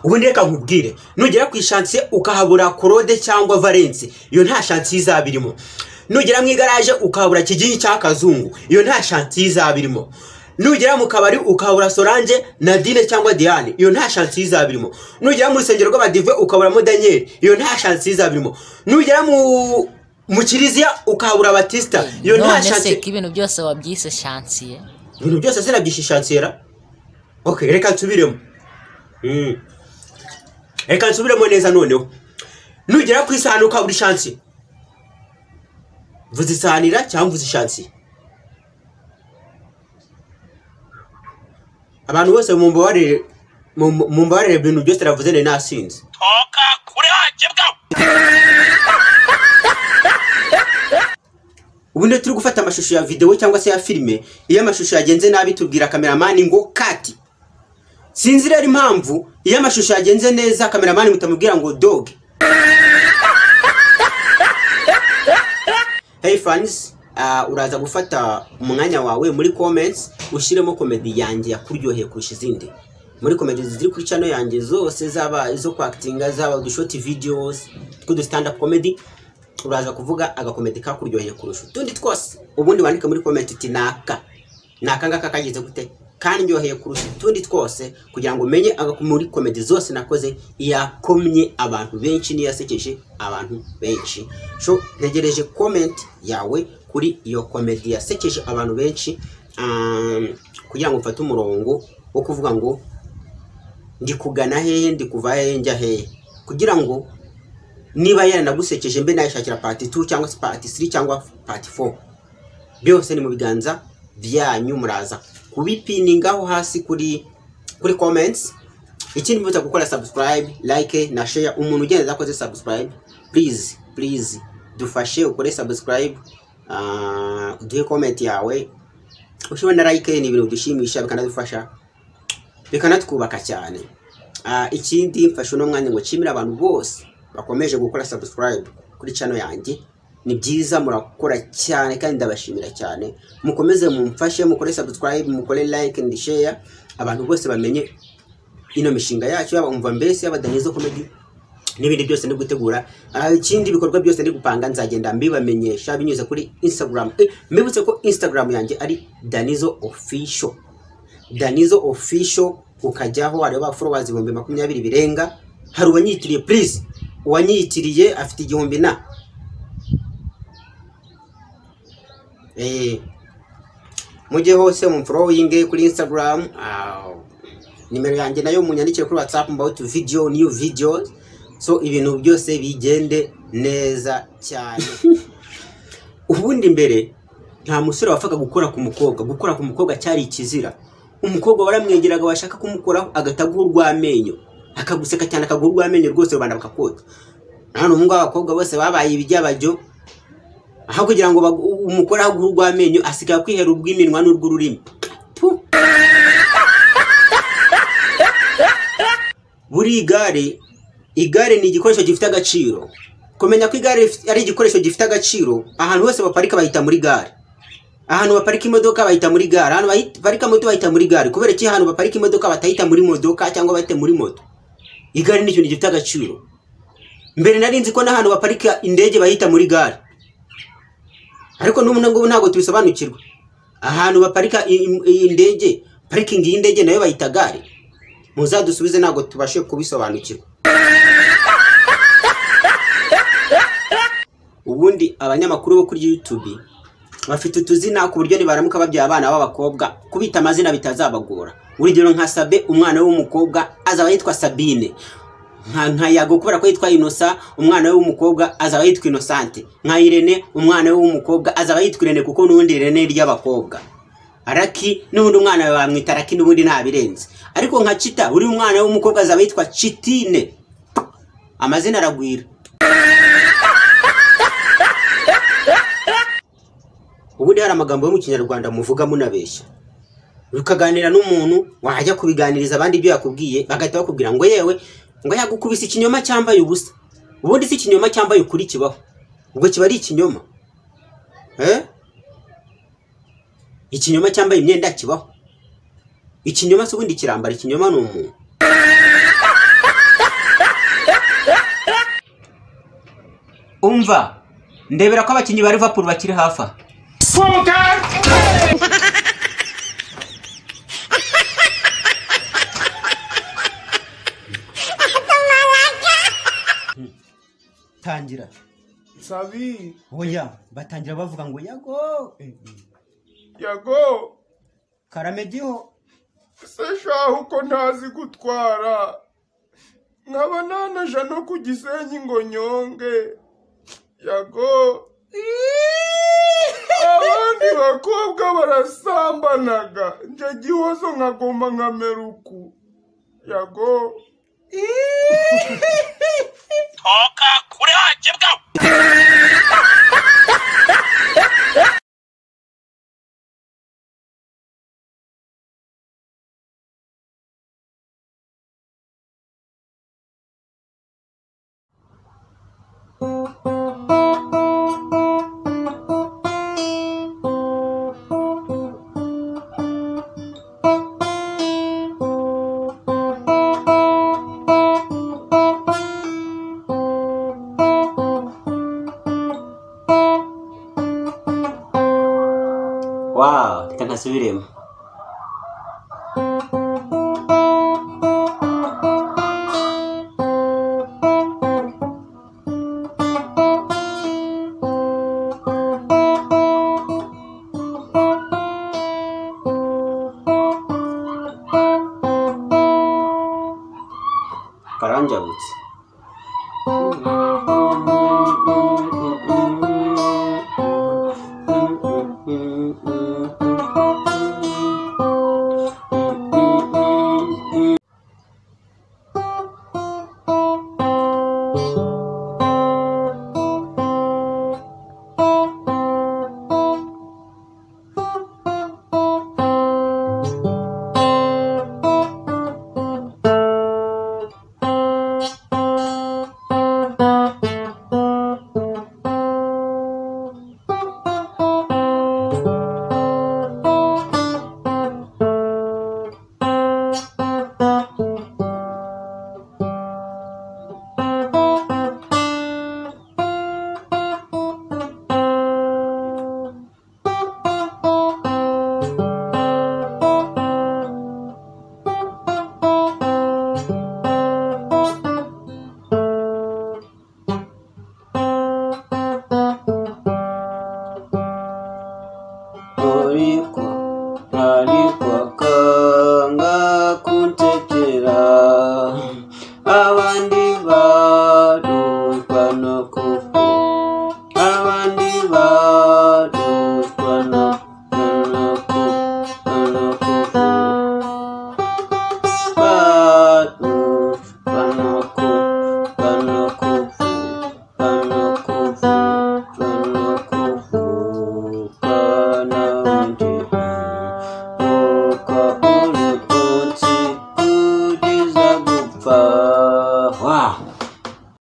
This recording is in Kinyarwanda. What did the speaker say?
ubundi reka nkubwire nugera ku ishansiye ukahabura Claude cyangwa Valence iyo nta shansiye izabirimo. Nugera mu igaraje ukahabura Kiginyi cy'akazungu iyo nta shansiye izabirimo. Nugera mu kabari ukahabura Solange, Nadine cyangwa Diane iyo nta shansiye izabirimo. Nugera mu rusengero rw'abadive ukaburamo Daniel iyo nta shansiye izabirimo. Nugera mu kiliziya ukahabura Batista iyo nta shansiye. Ibintu byose wabyise shansiye. Ibintu byose sinabyishe shansiera. Okay, reka nsubiremo. Reka nsubiremo neza noneho. Nugera ku isahani ukabura shansiye. Vuza isanira cyangwa vuza shansiye. Abantu bose mumbabarire ibintu byose ravuze ne nasinze. Toka kuri hajebwa. Ubundi turi gufata amashusho ya video cyangwa se ya filme, iyo amashusho yagenze nabi tubwira cameraman ngo kati. Sinzi rero impamvu iyo amashusho yagenze neza cameraman mutamubwira ngo dog. Hey fans, uraza gufata umwanya wawe muri comments ushiremo comedy yanjye yakuryoheye kurusha izindi. Muri comedy ziri kuri channel yanjye zose zaba izo kwactinga zaba udushoti videos tw'udu stand up comedy, uraza kuvuga agakomedi kakuryoheye kurusha utundi twose. Ubundi wandika muri comment uti naka ngaka kagize gute kandi ndyoheye kurusha utundi twose kugira ngo umenye muri comedy zose nakoze yakomye abantu benshi niyasekeje abantu benshi. So ntegereje comment yawe kuri iyo comedy yasekeje abantu benshi kugira ngo mfate umurongo wo kuvuga ngo ndi kugana hehe ndi kuva hehe njya hehe, kugira ngo niba yaranagusekeje mbe nayishakira part 2 cyangwa part 3 cyangwa part 4 byose ni mu biganza byanyu. Muraza kubipiningaho hasi kuri comments. Ikindi mvuta gukora subscribe, like na share. Umuntu ugenda akoze subscribe please dufashe ukore subscribe, duhe comment yawe, ushobora na like ni ibintu dushimisha bikanadufasha bikanatwubaka cyane. Ikindi mfashe no mwanya ngo chimira abantu bose bakomeje gukora subscribe kuri channel yanjye. Ni byiza murakora cyane kandi ndabashimira cyane. Mukomeze mumfashe mukore subscribe, mukore like and share, abantu bose bamenye ino mishinga yacu yaba umva mbese yaba DANIZZO comedy n'ibindi byose ndi gutegura. Ikindi bikorwa byose ndi gupanga nzagenda mbibamenyesha binyuze kuri Instagram. Mbibutse ko Instagram yanjye ari DANIZZO official. DANIZZO official ukajyaho areba followers 20 birenga. Hari uwanyitiriye please, uwanyitiriye afite 1000 na mujye hose mumfollowing kuri Instagram. Nimero yanjye nayo munyandikire kuri WhatsApp about new videos. So ibintu byose bigende neza cyane. Ubundi mbere nta musore wafaka gukora ku mukobwa cyari ikizira. Umukobwa waramwegeraga washaka kumukora agatagurwa amenyo, akaguseka cyane akagurwa amenyo rwose rubanda bakakota. Nano umugabo abakobwa bose babaye ibijyabajyo, aho kugira ngo umukora agurwa amenyo asika kwihera ubw'iminwa n'urw'ururimi. Buri igare ni igikoresho gifite agaciro. Kumenya ko igare ari igikoresho gifite agaciro, ahantu hose baparika bahita muri gare. Ahantu baparika imodoka bahita muri gare, ahantu baparika moto bahita muri gare. Kubera iki ahantu baparika imodoka batahita muri modoka cyangwa bahita muri moto? Igare ni ikintu gifite agaciro. Mbere nari nzi ko n'ahantu baparika indege bahita muri gare, ariko n'umuntu ntabwo tubisobanukirwa. Ahantu baparika indege, parking y'indege nayo bahita gare. Muzadusubize ntabwo tubashe kubisobanukirwa. Ubundi abanyamakuru bo kuri YouTube bafite utuzina ku buryo nibaramuka babya abana b'abakobwa kubita amazina bitazabagora. Urugero nka Sabe umwana w'umukobwa azaba yitwa Sabine, nka Yago kubera ko yitwa Inosa umwana w'umukobwa azaba yitwa Innocente, nka Irene umwana w'umukobwa azaba yitwa Irene kuko n'ubundi Irene ry'abakobwa. Araki n'ubundi umwana bamwita Araki n'ubundi ntabirenze. Ariko nka Chita uri umwana w'umukobwa azaba yitwa Chitine. Amazina aragwira. Ubundi hari amagambo yo mu Kinyarwanda muvuga munabeshya. Ukaganira n'umuntu wajya kubiganiriza abandi ibyo yakubwiye bagahita bakubwira ngo yewe ngo yagukubise ikinyoma cyambaye ubusa. Ubundi si ikinyoma cyambaye ukuri kibaho, ubwo kiba ari ikinyoma. Ikinyoma cyambaye imyenda kibaho. Ikinyoma se ubundi kirambara, ikinyoma ni umuntu. umva ndebera ko abakinyi ba Liverpool bakiri hafa tangira Sabi oya batangira bavuga ngo yago yago karamegiho se shaho uko ntazi gutwara nkaba nanaja no ku Gisenyi ngo nyonge yago abandi bakobwa barasambanaga nje gihozo nkagomba nkameruku yago toka kure hake bwawe wow tanasubiremo karanjabutse